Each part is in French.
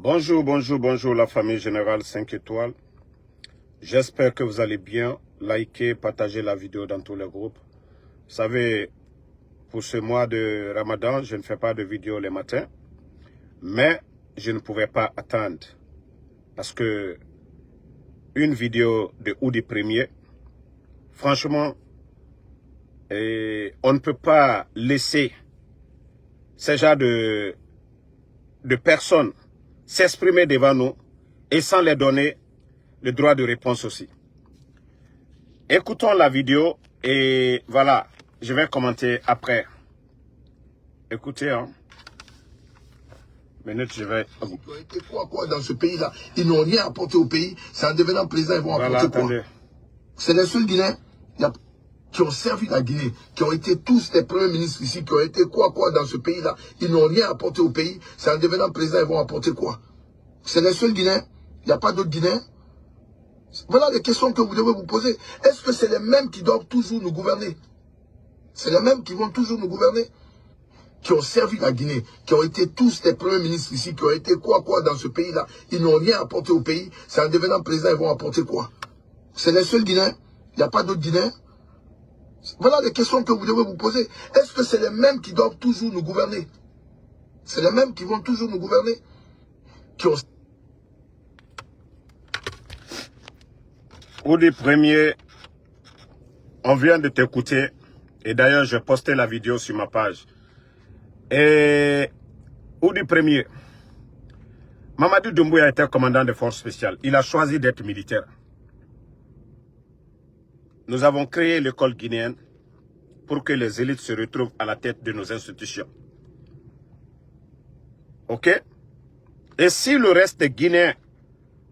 Bonjour, bonjour, bonjour la famille Générale 5 étoiles. J'espère que vous allez bien. Likez, partagez la vidéo dans tous les groupes. Vous savez, pour ce mois de Ramadan, je ne fais pas de vidéo les matins. Mais je ne pouvais pas attendre. Parce que une vidéo de Oudi Premier, franchement, on ne peut pas laisser ce genre de personnes s'exprimer devant nous et sans les donner le droit de réponse aussi. Écoutons la vidéo et voilà, je vais commenter après. Écoutez, hein. Minute, je vais... Qui ont été quoi dans ce pays-là, ils n'ont rien apporté au pays. C'est en devenant président, ils vont Voilà, apporter attendez. quoi? C'est les seuls Guinéens qui ont servi la Guinée, qui ont été tous les premiers ministres ici, qui ont été quoi dans ce pays-là. Ils n'ont rien apporté au pays. C'est en devenant président, ils vont apporter quoi? C'est les seuls Guinéens. Il n'y a pas d'autres Guinéens. Voilà les questions que vous devez vous poser. Est-ce que c'est les mêmes qui doivent toujours nous gouverner? C'est les mêmes qui vont toujours nous gouverner? Qui ont servi la Guinée, qui ont été tous les premiers ministres ici, qui ont été quoi dans ce pays-là. Ils n'ont rien apporté au pays. C'est en devenant président, ils vont apporter quoi? C'est les seuls Guinéens. Il n'y a pas d'autres Guinéens. Voilà les questions que vous devez vous poser. Est-ce que c'est les mêmes qui doivent toujours nous gouverner? C'est les mêmes qui vont toujours nous gouverner? Qui ont... Oudi Premier, on vient de t'écouter. Et d'ailleurs, j'ai posté la vidéo sur ma page. Et Oudi Premier, Mamadou Doumbouya était commandant des forces spéciales. Il a choisi d'être militaire. Nous avons créé l'école guinéenne pour que les élites se retrouvent à la tête de nos institutions. Ok? Et si le reste des Guinéens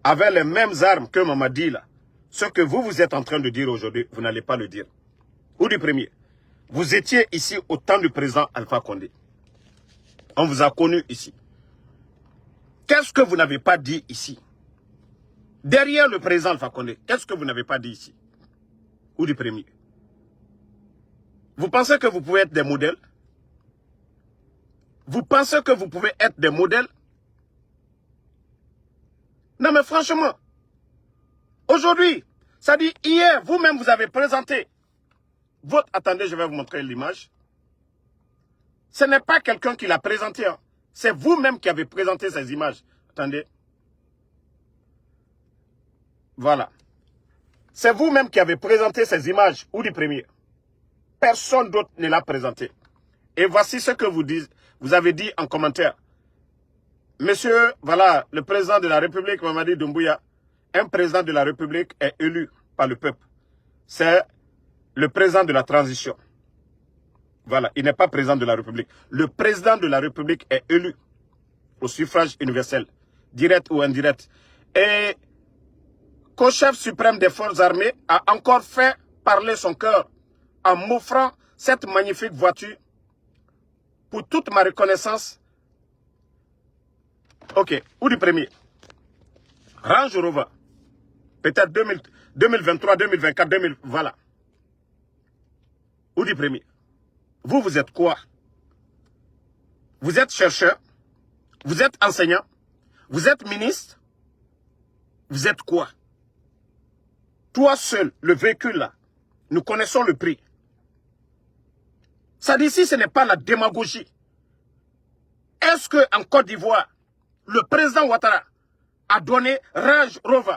avait les mêmes armes que Mamadi là, ce que vous êtes en train de dire aujourd'hui, vous n'allez pas le dire. Oudi Premier, vous étiez ici au temps du président Alpha Condé. On vous a connu ici. Qu'est-ce que vous n'avez pas dit ici? Derrière le président Alpha Condé, qu'est-ce que vous n'avez pas dit ici? Oudi Premier. Vous pensez que vous pouvez être des modèles? Vous pensez que vous pouvez être des modèles? Non mais franchement, aujourd'hui, ça dit hier, vous-même vous avez présenté votre... Attendez, je vais vous montrer l'image. Ce n'est pas quelqu'un qui l'a présenté. Hein. C'est vous-même qui avez présenté ces images. Attendez. Voilà. C'est vous-même qui avez présenté ces images. Oudi Premier. Personne d'autre ne l'a présenté. Et voici ce que vous avez dit en commentaire. Monsieur, voilà, le président de la République, Mamadi Doumbouya, un président de la République est élu par le peuple. C'est le président de la transition. Voilà, il n'est pas président de la République. Le président de la République est élu au suffrage universel, direct ou indirect. Et co-chef suprême des forces armées a encore fait parler son cœur en m'offrant cette magnifique voiture pour toute ma reconnaissance. Ok, Oudi Premier. Range Rover. Peut-être 2023, 2024, 2000, voilà. Oudi Premier. Vous êtes quoi? Vous êtes chercheur? Vous êtes enseignant? Vous êtes ministre? Vous êtes quoi? Toi seul, le véhicule là, nous connaissons le prix. Ça d'ici, ce n'est pas la démagogie. Est-ce qu'en Côte d'Ivoire, le président Ouattara a donné Range Rover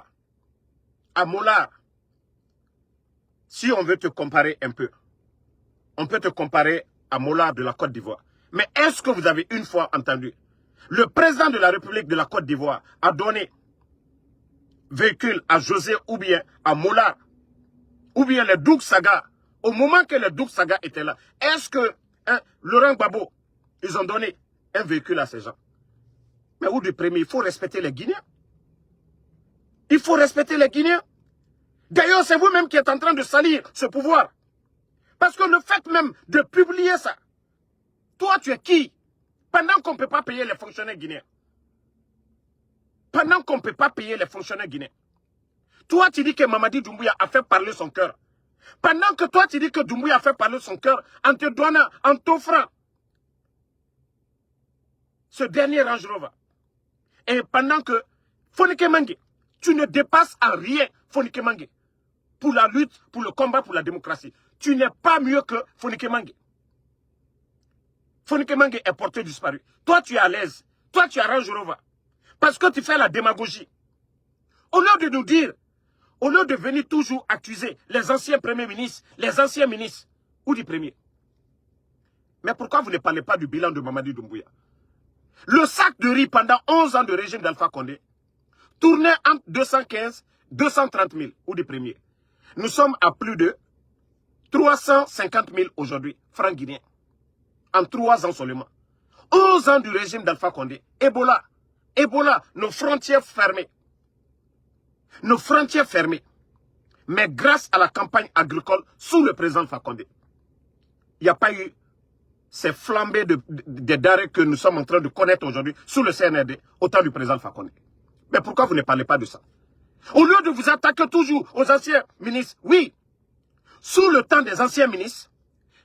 à Moulard? Si on veut te comparer un peu, on peut te comparer à Moulard de la Côte d'Ivoire. Mais est-ce que vous avez une fois entendu le président de la République de la Côte d'Ivoire a donné véhicule à José ou bien à Moulard ou bien les Douk Saga? Au moment que les Douk Saga étaient là, est-ce que Laurent Gbagbo, ils ont donné un véhicule à ces gens? Mais Oudi Premier, il faut respecter les Guinéens. Il faut respecter les Guinéens. D'ailleurs, c'est vous-même qui êtes en train de salir ce pouvoir. Parce que le fait même de publier ça, toi tu es qui? Pendant qu'on ne peut pas payer les fonctionnaires guinéens. Pendant qu'on ne peut pas payer les fonctionnaires guinéens. Toi tu dis que Mamadi Doumbouya a fait parler son cœur. Pendant que toi tu dis que Doumbouya a fait parler son cœur en te donnant, en t'offrant ce dernier Range Rover. Et pendant que Fonike Mengue, tu ne dépasses en rien Fonike Mengue pour la lutte, pour le combat pour la démocratie. Tu n'es pas mieux que Fonike Mengue. Fonike Mengue est porté disparu. Toi, tu es à l'aise. Toi, tu arranges Rova. Parce que tu fais la démagogie. Au lieu de nous dire, au lieu de venir toujours accuser les anciens premiers ministres, les anciens ministres, ou du premier. Mais pourquoi vous ne parlez pas du bilan de Mamadi Doumbouya? Le sac de riz pendant 11 ans de régime d'Alpha Condé tournait entre 215 et 230 000, ou du premier. Nous sommes à plus de 350 000 aujourd'hui, francs guinéens. En 3 ans seulement. 11 ans du régime d'Alpha Condé. Ebola. Ebola, nos frontières fermées. Nos frontières fermées. Mais grâce à la campagne agricole sous le président Alpha Condé, il n'y a pas eu ces flambées de denrées que nous sommes en train de connaître aujourd'hui sous le CNRD au temps du président Alpha Condé. Mais pourquoi vous ne parlez pas de ça? Au lieu de vous attaquer toujours aux anciens ministres, oui, sous le temps des anciens ministres,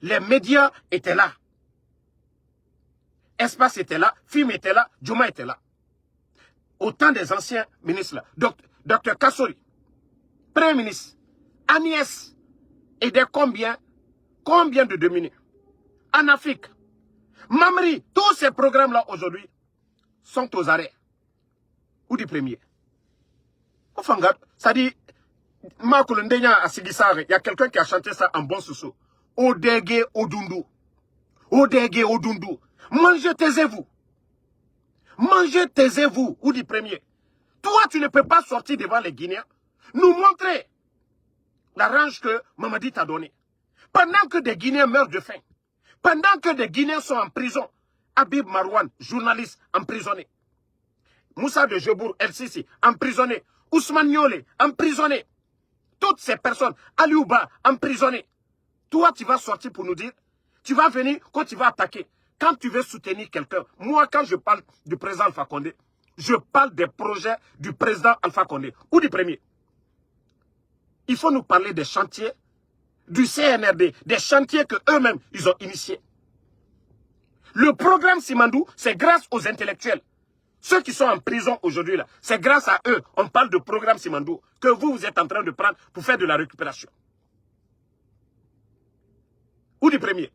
les médias étaient là. Espace était là, Film était là, Djouma était là. Au temps des anciens ministres là, Dr Kassori, Premier ministre, Agnès, et des combien de dominés en Afrique. Mamri, tous ces programmes-là aujourd'hui sont aux arrêts. Ou du premier. Enfin, ça dit, il y a quelqu'un qui a chanté ça en bon sous-sous. Odege Odundu. Odege Odundu. Mangez, taisez-vous. Mangez, taisez-vous. Ou du premier. Toi, tu ne peux pas sortir devant les Guinéens, nous montrer la range que Mamadi t'a donnée. Pendant que des Guinéens meurent de faim, pendant que des Guinéens sont en prison, Habib Marouane, journaliste, emprisonné. Moussa de Jebour, LCC, emprisonné. Ousmane Niolé, emprisonné. Toutes ces personnes, Aliouba, emprisonné. Toi, tu vas sortir pour nous dire, tu vas venir quand tu vas attaquer. Quand tu veux soutenir quelqu'un, moi, quand je parle du président Alpha Condé, je parle des projets du président Alpha Condé, ou du premier. Il faut nous parler des chantiers du CNRD, des chantiers qu'eux-mêmes, ils ont initiés. Le programme Simandou, c'est grâce aux intellectuels. Ceux qui sont en prison aujourd'hui, là, c'est grâce à eux, on parle de programme Simandou, que vous êtes en train de prendre pour faire de la récupération. Ou du premier.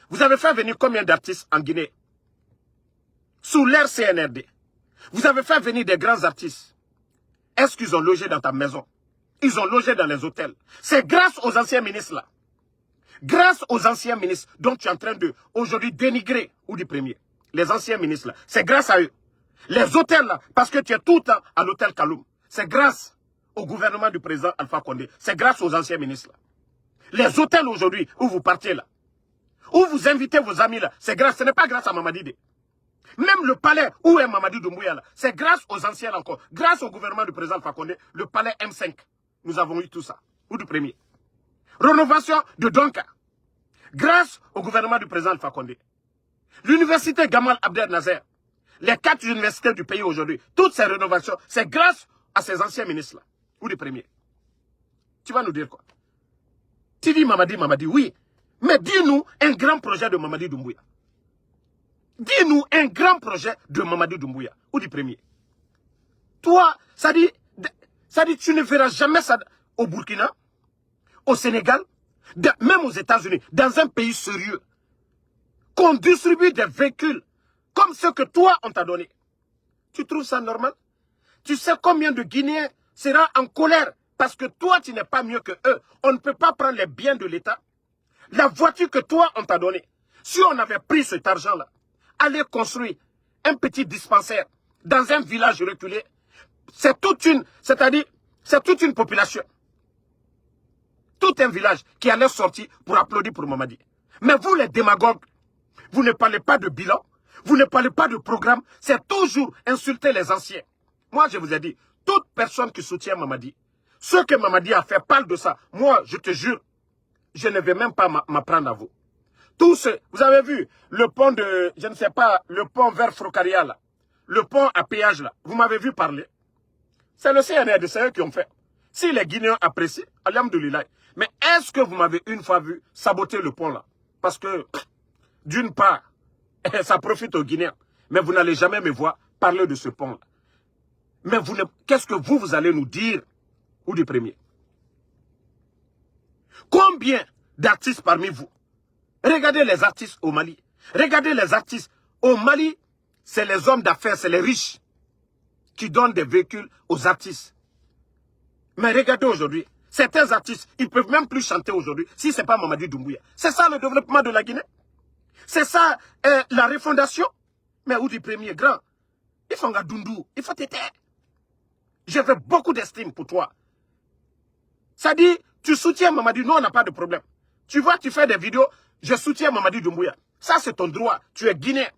Vous avez fait venir combien d'artistes en Guinée? Sous l'ère CNRD. Vous avez fait venir des grands artistes. Est-ce qu'ils ont logé dans ta maison? Ils ont logé dans les hôtels. C'est grâce aux anciens ministres là. Grâce aux anciens ministres dont tu es en train de aujourd'hui dénigrer, ou du premier. Les anciens ministres là. C'est grâce à eux. Les hôtels là, parce que tu es tout le temps à l'hôtel Kaloum. C'est grâce au gouvernement du président Alpha Condé. C'est grâce aux anciens ministres là. Les hôtels aujourd'hui où vous partez là, où vous invitez vos amis là, c'est grâce, ce n'est pas grâce à Mamadi Dé. Même le palais où est Mamadi Doumbouya là, c'est grâce aux anciens encore. Grâce au gouvernement du président Alpha Condé, le palais M5. Nous avons eu tout ça. Ou du premier. Rénovation de Donka. Grâce au gouvernement du président Alpha Condé. L'université Gamal Abdel Nasser. Les 4 universités du pays aujourd'hui. Toutes ces rénovations, c'est grâce à ces anciens ministres-là. Ou du premier. Tu vas nous dire quoi? Tu dis Mamadi, oui. Mais dis-nous un grand projet de Mamadi Doumbouya. Dis-nous un grand projet de Mamadi Doumbouya. Ou du premier. Toi, ça dit, tu ne verras jamais ça au Burkina, au Sénégal, même aux États-Unis, dans un pays sérieux, qu'on distribue des véhicules comme ceux que toi, on t'a donné. Tu trouves ça normal? Tu sais combien de Guinéens seront en colère parce que toi, tu n'es pas mieux que eux. On ne peut pas prendre les biens de l'État. La voiture que toi, on t'a donnée. Si on avait pris cet argent-là, aller construire un petit dispensaire dans un village reculé, c'est toute une, c'est-à-dire, c'est toute une population. Tout un village qui allait sortir pour applaudir pour Mamadi. Mais vous, les démagogues, vous ne parlez pas de bilan, vous ne parlez pas de programme, c'est toujours insulter les anciens. Moi, je vous ai dit, toute personne qui soutient Mamadi, ce que Mamadi a fait, parle de ça. Moi, je te jure, je ne vais même pas m'apprendre à vous. Tout ce, vous avez vu, le pont de, je ne sais pas, le pont vers Frocaria, là, le pont à péage, là, vous m'avez vu parler. C'est le CNRD, c'est eux qui ont fait. Si les Guinéens apprécient, alhamdoulilah. Mais est-ce que vous m'avez une fois vu saboter le pont là? Parce que, d'une part, ça profite aux Guinéens. Mais vous n'allez jamais me voir parler de ce pont là. Mais qu'est-ce que vous allez nous dire, ou du premier? Combien d'artistes parmi vous? Regardez les artistes au Mali. Regardez les artistes. Au Mali, c'est les hommes d'affaires, c'est les riches qui donnent des véhicules aux artistes. Mais regardez aujourd'hui, certains artistes, ils ne peuvent même plus chanter aujourd'hui si ce n'est pas Mamadi Doumbouya. C'est ça le développement de la Guinée. C'est ça la refondation. Mais où du premier grand? Il faut un Dundu, il faut t'aider. J'ai fait beaucoup d'estime pour toi. Ça dit, tu soutiens Mamadi, nous on n'a pas de problème. Tu vois, tu fais des vidéos, je soutiens Mamadi Doumbouya. Ça c'est ton droit, tu es guinéen.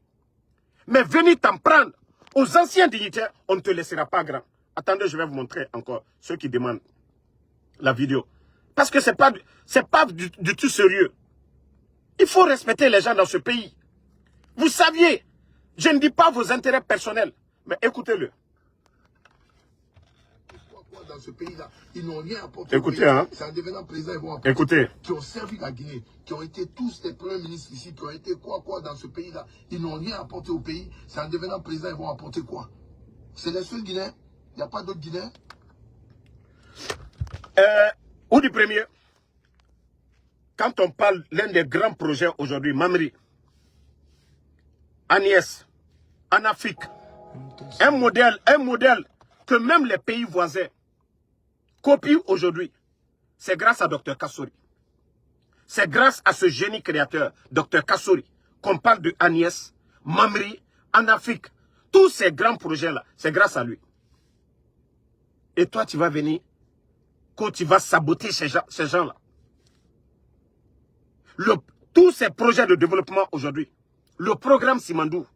Mais venir t'en prendre aux anciens dignitaires, on ne te laissera pas grand. Attendez, je vais vous montrer encore ceux qui demandent la vidéo. Parce que c'est pas du tout sérieux. Il faut respecter les gens dans ce pays. Vous saviez, je ne dis pas vos intérêts personnels, mais écoutez-le. Dans ce pays-là, ils n'ont rien apporté. Écoutez, hein. C'est en devenant président, ils vont apporter. Écoutez. Qui ont servi la Guinée, qui ont été tous les premiers ministres ici, qui ont été quoi dans ce pays-là. Ils n'ont rien apporté au pays. C'est en devenant président, ils vont apporter quoi? C'est les seuls Guinéens. Il n'y a pas d'autres Guinéens. Ou du premier, quand on parle l'un des grands projets aujourd'hui, Mamri, Agnès, en Afrique, un modèle que même les pays voisins copient aujourd'hui, c'est grâce à Dr Kassori. C'est grâce à ce génie créateur, Dr Kassori, qu'on parle de Agnès, Mamri, en Afrique. Tous ces grands projets-là, c'est grâce à lui. Et toi, tu vas venir, quand tu vas saboter ces gens-là. Tous ces projets de développement aujourd'hui, le programme Simandou,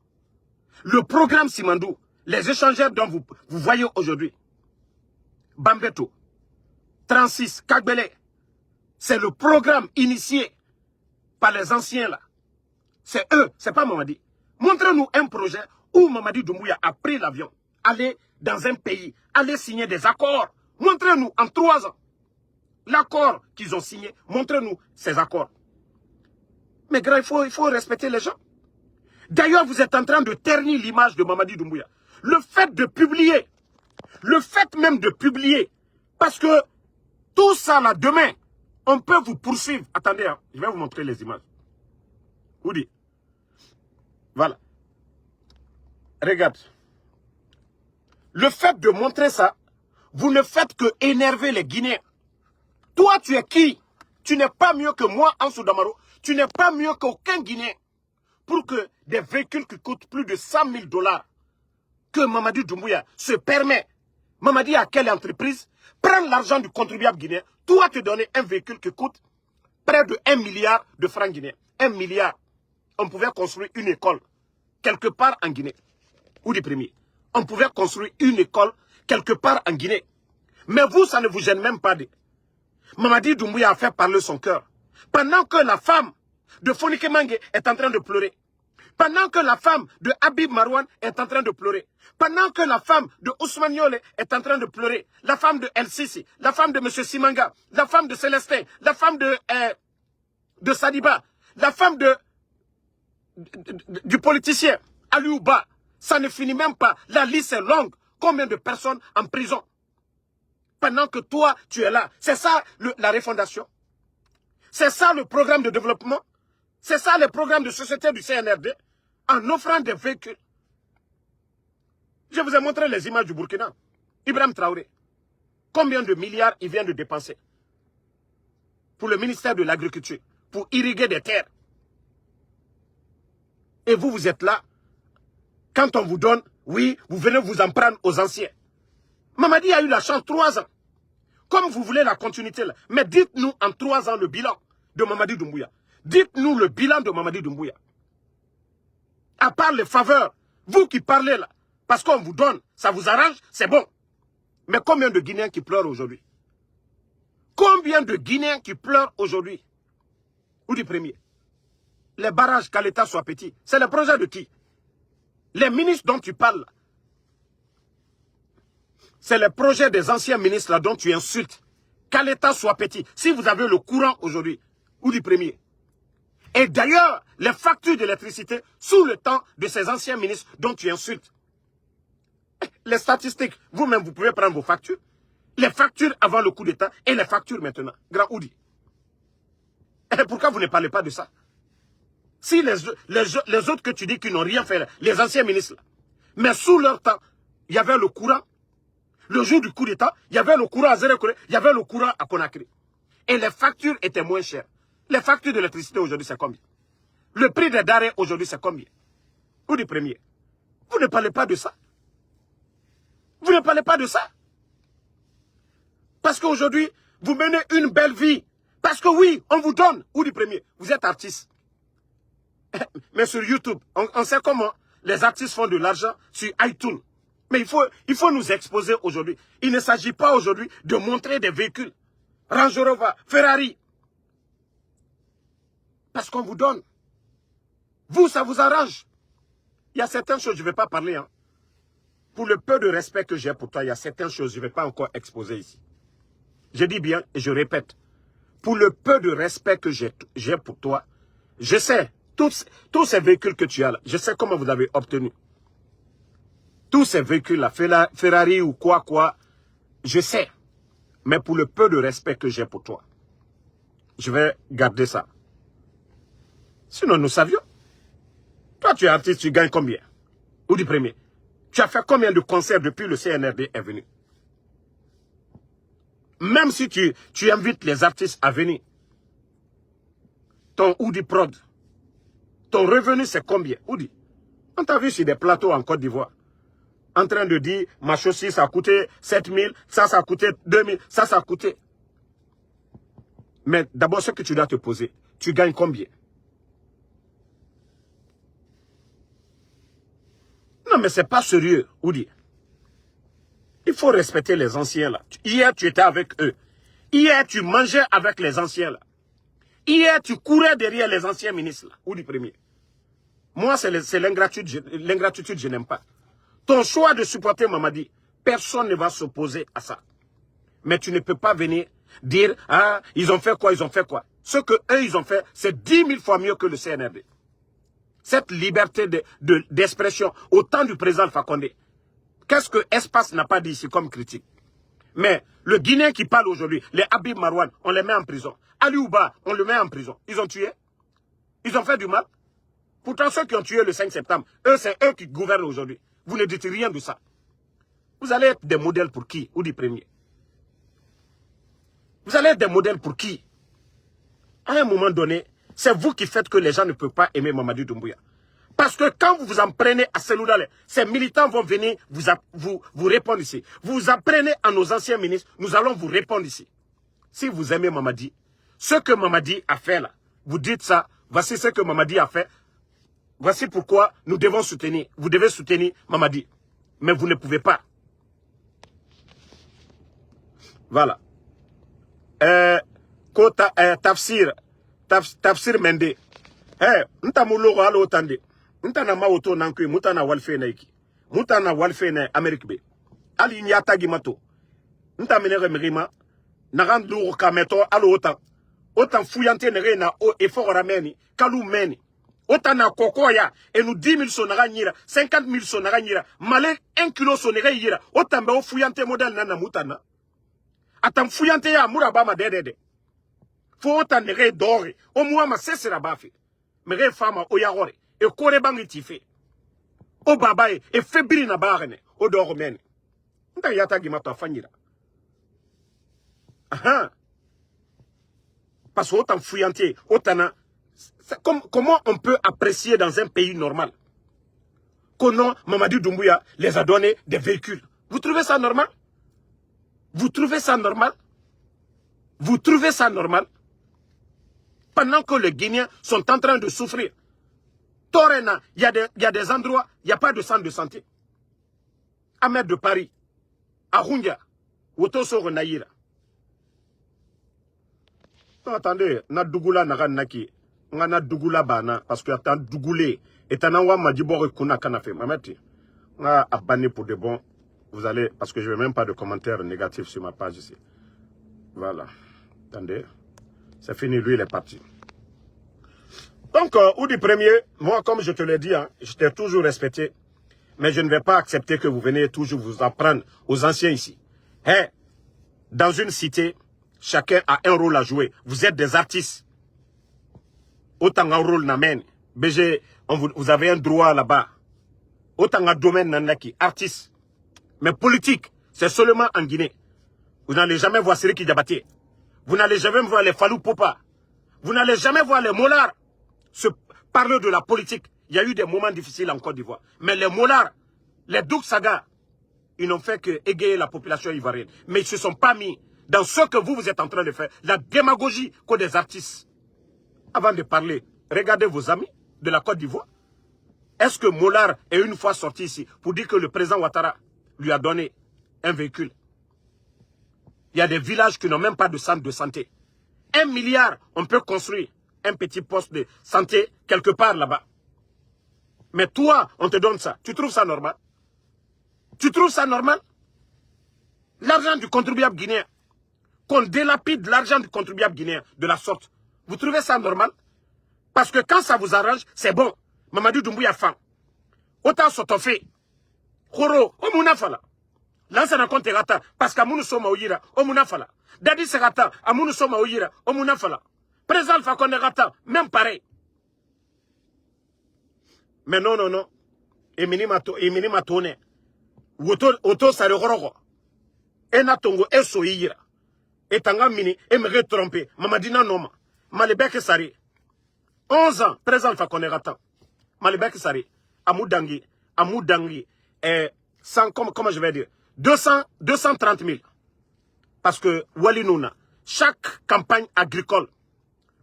les échangeurs dont vous voyez aujourd'hui, Bambeto, 36, Kagbele, c'est le programme initié par les anciens là. C'est eux, c'est pas Mamadi. Montrez-nous un projet où Mamadi Doumbouya a pris l'avion, aller dans un pays, aller signer des accords. Montrez-nous en 3 ans l'accord qu'ils ont signé. Montrez-nous ces accords. Mais grand, il faut respecter les gens. D'ailleurs, vous êtes en train de ternir l'image de Mamadi Doumbouya. Le fait même de publier, parce que tout ça là, demain, on peut vous poursuivre. Attendez, hein, je vais vous montrer les images. Vous dites. Voilà. Regarde. Le fait de montrer ça, vous ne faites que énerver les Guinéens. Toi, tu es qui? Tu n'es pas mieux que moi, Ansou Damaro. Tu n'es pas mieux qu'aucun Guinéen. Pour que des véhicules qui coûtent plus de 100 000 $, que Mamadi Doumbouya se permet, Mamadi à quelle entreprise, prendre l'argent du contribuable guinéen, toi te donner un véhicule qui coûte près de 1 milliard de francs guinéens. 1 milliard. On pouvait construire une école quelque part en Guinée. Ou du premier. On pouvait construire une école quelque part en Guinée. Mais vous, ça ne vous gêne même pas. Mamadi Doumbouya a fait parler son cœur. Pendant que la femme de Fonike Mange est en train de pleurer. Pendant que la femme de Habib Marouane est en train de pleurer. Pendant que la femme de Ousmane Yole est en train de pleurer. La femme de El Sisi, la femme de M. Simanga, la femme de Célestin, la femme de Sadiba, la femme du politicien Aliouba. Ça ne finit même pas. La liste est longue. Combien de personnes en prison? Pendant que toi, tu es là. C'est ça la refondation. C'est ça le programme de développement. C'est ça le programme de société du CNRD. En offrant des véhicules. Je vous ai montré les images du Burkina. Ibrahim Traoré. Combien de milliards il vient de dépenser pour le ministère de l'Agriculture, pour irriguer des terres. Et vous, vous êtes là. Quand on vous donne, oui, vous venez vous en prendre aux anciens. Mamadi a eu la chance 3 ans. Comme vous voulez la continuité là. Mais dites-nous en 3 ans le bilan de Mamadi Doumbouya. Dites-nous le bilan de Mamadi Doumbouya. À part les faveurs, vous qui parlez là, parce qu'on vous donne, ça vous arrange, c'est bon. Mais combien de Guinéens qui pleurent aujourd'hui? Combien de Guinéens qui pleurent aujourd'hui? Ou du premier? Les barrages, qu'à l'État soit petit, c'est le projet de qui? Les ministres dont tu parles, c'est le projet des anciens ministres là dont tu insultes. Qu'à l'État soit petit. Si vous avez le courant aujourd'hui, ou du premier. Et d'ailleurs, les factures d'électricité sous le temps de ces anciens ministres dont tu insultes. les statistiques, vous-même, vous pouvez prendre vos factures. Les factures avant le coup d'État et les factures maintenant. Grand Oudi. Et pourquoi vous ne parlez pas de ça? Si les autres que tu dis qui n'ont rien fait, les anciens ministres, là, mais sous leur temps, il y avait le courant. Le jour du coup d'État, il y avait le courant à Zérekoré, il y avait le courant à Conakry. Et les factures étaient moins chères. Les factures d'électricité aujourd'hui, c'est combien? Le prix des denrées aujourd'hui, c'est combien? Ou du premier? Vous ne parlez pas de ça. Vous ne parlez pas de ça. Parce qu'aujourd'hui, vous menez une belle vie. Parce que oui, on vous donne. Ou du premier? Vous êtes artiste. Mais sur YouTube, on sait comment les artistes font de l'argent sur iTunes. Mais il faut nous exposer aujourd'hui. Il ne s'agit pas aujourd'hui de montrer des véhicules. Range Rover, Ferrari. Parce qu'on vous donne. Vous, ça vous arrange. Il y a certaines choses, je ne vais pas parler. Hein. Pour le peu de respect que j'ai pour toi, il y a certaines choses, je ne vais pas encore exposer ici. Je dis bien et je répète. Pour le peu de respect que j'ai pour toi, je sais, tous ces véhicules que tu as là, je sais comment vous avez obtenu. Tous ces véhicules-là, Ferrari ou quoi, je sais. Mais pour le peu de respect que j'ai pour toi, je vais garder ça. Sinon, nous savions. Toi, tu es artiste, tu gagnes combien? Ou du premier? Tu as fait combien de concerts depuis le CNRD est venu? Même si tu invites les artistes à venir, ton Oudi Prod, ton revenu c'est combien? Oudi, on t'a vu sur des plateaux en Côte d'Ivoire, en train de dire, ma chaussure ça a coûté 7 000, ça a coûté 2 000, ça a coûté. Mais d'abord, ce que tu dois te poser, tu gagnes combien? Non, mais c'est pas sérieux, Oudi. Il faut respecter les anciens là. Hier, tu étais avec eux. Hier, tu mangeais avec les anciens là. Hier, tu courais derrière les anciens ministres là. Ou du premier. Moi, c'est l'ingratitude. L'ingratitude, je n'aime pas. Ton choix de supporter Mamadi, personne ne va s'opposer à ça. Mais tu ne peux pas venir dire, ah, ils ont fait quoi, ils ont fait quoi. Ce que eux, ils ont fait, c'est 10 000 fois mieux que le CNRD. Cette liberté d'expression au temps du président Fakonde. Qu'est-ce que Espace n'a pas dit ici comme critique? Mais le Guinéen qui parle aujourd'hui, les Habib Marouane, on les met en prison. Ali Ouba, on le met en prison. Ils ont tué? Ils ont fait du mal? Pourtant, ceux qui ont tué le 5 septembre, eux, c'est eux qui gouvernent aujourd'hui. Vous ne dites rien de ça. Vous allez être des modèles pour qui? Ou des premiers? Vous allez être des modèles pour qui? À un moment donné, c'est vous qui faites que les gens ne peuvent pas aimer Mamadi Doumbouya. Parce que quand vous vous en prenez à Seloudale, ces militants vont venir vous répondre ici. Vous vous en prenez à nos anciens ministres, nous allons vous répondre ici. Si vous aimez Mamadi, ce que Mamadi a fait là, vous dites ça, voici ce que Mamadi a fait, voici pourquoi nous devons soutenir. Vous devez soutenir Mamadi. Mais vous ne pouvez pas. Voilà. Tafsir Mende. Ntamulo alo tande. Ntana ma auto nankwe mutana walfe naiki. Mutana walfe na Amerique be. Ali nyata gimato. Ntamene mirima. Narandu kameto alo otan. Otan fuyante nere na o effort rameni. Kalu meni. Otan na kokoya. Et nous 10 000 sonara nyira. 50 000 sonara nyira. Malé 1 kilo sonara yira. Otan be o fuyante model nana mutana. Atan fuyante ya murabama dedede. Fo otan nere dore. O muama sesera bafi. Mere fama oyagore. Et kore bangi tife. O babaye. Et febri na barene. O dormene. Nta yata gimata fanyira. Aha. Parce que autant fouillantier, autant. Comment on peut apprécier dans un pays normal que non, Mamadi Doumbouya les a donné des véhicules? Vous trouvez ça normal? Vous trouvez ça normal? Vous trouvez ça normal? Pendant que les Guinéens sont en train de souffrir. Torena, il y a des endroits, il n'y a pas de centre de santé. Ahmed de Paris, à Rungia, Wotoso Naïra. Attendez, na Dougoula n'a naki. Na Dougoula bana, parce que attends Dougoulé. Et Tanawa m'a dit bon, kuna kanafé. Mamati, na abonné pour de bon. Vous allez, parce que je ne veux même pas de commentaires négatifs sur ma page ici. Voilà. Attendez. C'est fini, lui, il est parti. Donc, Oudi Premier, moi, comme je te l'ai dit, hein, je t'ai toujours respecté. Mais je ne vais pas accepter que vous veniez toujours vous apprendre aux anciens ici. Hey, dans une cité, chacun a un rôle à jouer. Vous êtes des artistes. Autant un rôle n'amène. BG, vous avez un droit là-bas. Autant un domaine nanaki, artiste. Mais politique, c'est seulement en Guinée. Vous n'allez jamais voir Siriki Diabaté. Vous n'allez jamais voir les Fallou Popa. Vous n'allez jamais voir les Molars se parler de la politique. Il y a eu des moments difficiles en Côte d'Ivoire. Mais les Molars, les Douk Saga, ils n'ont fait que égayer la population ivoirienne. Mais ils ne se sont pas mis dans ce que vous êtes en train de faire. La démagogie qu'ont des artistes. Avant de parler, regardez vos amis de la Côte d'Ivoire. Est-ce que Molar est une fois sorti ici pour dire que le président Ouattara lui a donné un véhicule? Il y a des villages qui n'ont même pas de centre de santé. 1 milliard, on peut construire un petit poste de santé quelque part là-bas. Mais toi, on te donne ça. Tu trouves ça normal? Tu trouves ça normal? L'argent du contribuable guinéen, qu'on délapide l'argent du contribuable guinéen de la sorte. Vous trouvez ça normal? Parce que quand ça vous arrange, c'est bon. Mamadou Doumbouya fan. Autant s'autofer. Khoro, o munafala. Là, ça raconte rata. Parce qu'Amounou Soma Oyira, o munafala. Dadi c'est rata. Amounou Soma Oyira, o munafala. Président Alpha Condé rata. Même pareil. Mais non, non, non. Et minima tourné. Auto ça le roro. Et natongo et soyira. Et tanga mini et me retromper. Mamadina noma. Malebek Sari. 11 ans. Président Alpha Condé rata. Malebek Sari. Amoudangi. Comment je vais dire? 230 000. Parce que Walinouna, chaque campagne agricole,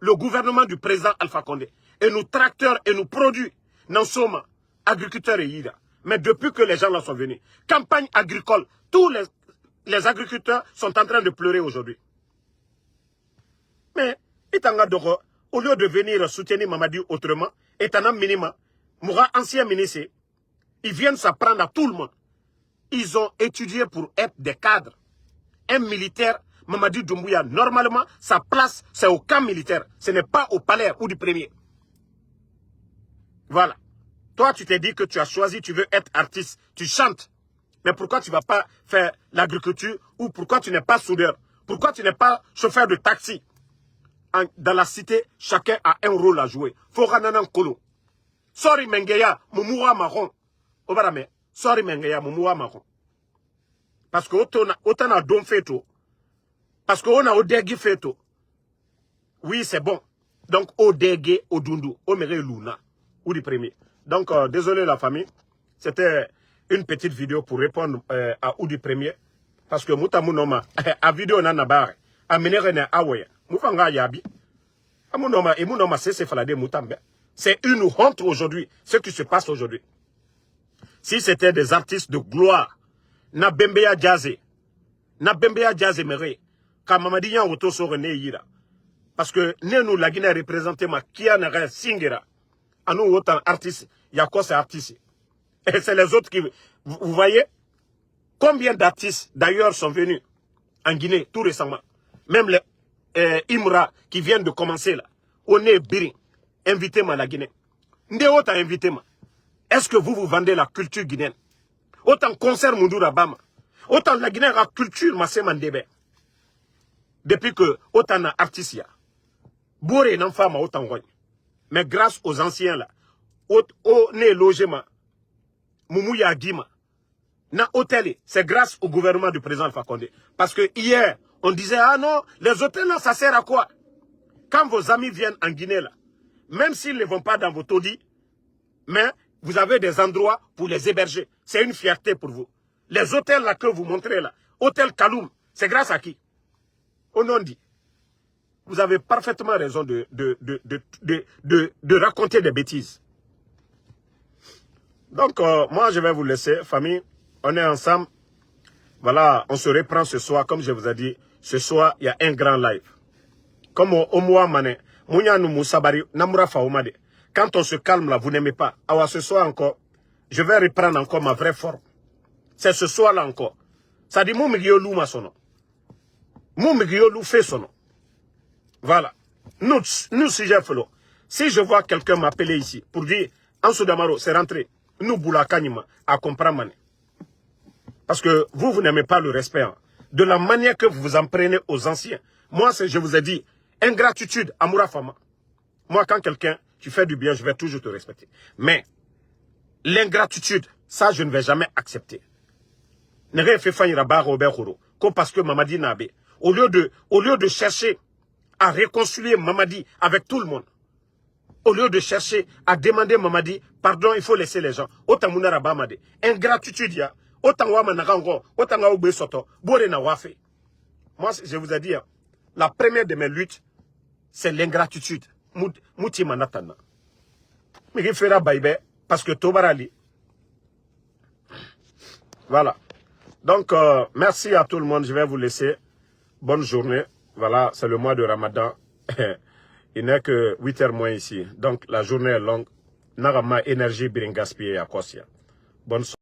le gouvernement du président Alpha Condé, et nos tracteurs et nos produits, n'en sommes agriculteurs et ida. Mais depuis que les gens là sont venus, campagne agricole, tous les agriculteurs sont en train de pleurer aujourd'hui. Mais, Itanga Doro, au lieu de venir soutenir Mamadi autrement, Etana Minima, Moura, ancien ministre, ils viennent s'apprendre à tout le monde. Ils ont étudié pour être des cadres. Un militaire, Mamadi Doumbouya, normalement, sa place, c'est au camp militaire. Ce n'est pas au palais ou du premier. Voilà. Toi, tu t'es dit que tu as choisi, tu veux être artiste. Tu chantes. Mais pourquoi tu ne vas pas faire l'agriculture ou pourquoi tu n'es pas soudeur? Pourquoi tu n'es pas chauffeur de taxi? Dans la cité, chacun a un rôle à jouer. Forananan Kolo. Sorry Mengeya, Moumoua Marron. Obarame. Sorry Mengeya, Moumoua Marron. Parce que autant a don feto. Parce qu'on a Odegi feto. Oui, c'est bon. Donc, Odegi, Odundu, Omere Luna. Ou du premier. Donc, désolé la famille. C'était une petite vidéo pour répondre à Oudi Premier. Parce que Moutamounoma, a vidéo nanabare, a mené Aoué, Moufanga Yabi, a Mounoma et Mounoma c'est Falade Moutambe. C'est une honte aujourd'hui, ce qui se passe aujourd'hui. Si c'était des artistes de gloire, na Bembeya Djazé Mere, quand Mamadiyan Oto Sorene Yira. Parce que nous, la Guinée représenté ma Kianara Singera. À nous, autant artistes, il y a quoi ces artistes? Et c'est les autres qui... Vous voyez? Combien d'artistes, d'ailleurs, sont venus en Guinée, tout récemment? Même les Imra, qui viennent de commencer là. On est Birin. Invitez-moi la Guinée. Ndéo t'a invité moi. Est-ce que vous vendez la culture guinéenne? Autant concert Moundoura Bama. Autant la Guinée a culture Massé Mandébé. Depuis que autant d'artistes y a. Bouré n'en femme autant rogne. Mais grâce aux anciens là, au né logement, Moumouya Guima, na hôtel, c'est grâce au gouvernement du président Alpha Condé. Parce que hier, on disait, ah non, les hôtels là, ça sert à quoi? Quand vos amis viennent en Guinée là, même s'ils ne vont pas dans vos taudis, mais vous avez des endroits pour les héberger. C'est une fierté pour vous. Les hôtels là que vous montrez là, hôtel Kaloum, c'est grâce à qui? On en dit. Vous avez parfaitement raison de raconter des bêtises. Donc, moi, je vais vous laisser, famille. On est ensemble. Voilà, on se reprend ce soir. Comme je vous ai dit, ce soir, il y a un grand live. Comme au mois mané, quand on se calme là, vous n'aimez pas. Alors, ce soir encore, je vais reprendre encore ma vraie forme. C'est ce soir-là encore. Ça dit, mon migiyolu ma sono. Mon migiyolu fait son nom. Voilà. Nous, si j'ai fait l'eau. Si je vois quelqu'un m'appeler ici pour dire, Ansou Damaro, c'est rentré. nous boulakanima à comprendre. Parce que vous n'aimez pas le respect. Hein. De la manière que vous vous en prenez aux anciens. Moi, je vous ai dit, ingratitude, amoura fama. Moi, quand quelqu'un, tu fais du bien, je vais toujours te respecter. Mais, l'ingratitude, ça, je ne vais jamais accepter. N'est-ce fait Robert Horo, parce que Mamadi Nabe, au lieu de chercher à réconcilier Mamadi avec tout le monde, au lieu de chercher à demander Mamadi, pardon, il faut laisser les gens. Autant Mouna Rabamade. Ingratitude, ya. Autant Wamanagango, autant Waoube Soto, Bore na Wafe. Moi, je vous ai dit, la première de mes luttes, c'est l'ingratitude. Mouti Manatana. Mais il fera baïbe, parce que Tobarali. Voilà. Donc, merci à tout le monde. Je vais vous laisser. Bonne journée. Voilà, c'est le mois de Ramadan. Il n'est que 8 heures moins ici. Donc, la journée est longue. Narama énergie bien gaspillée à Kosia. Bonne soirée.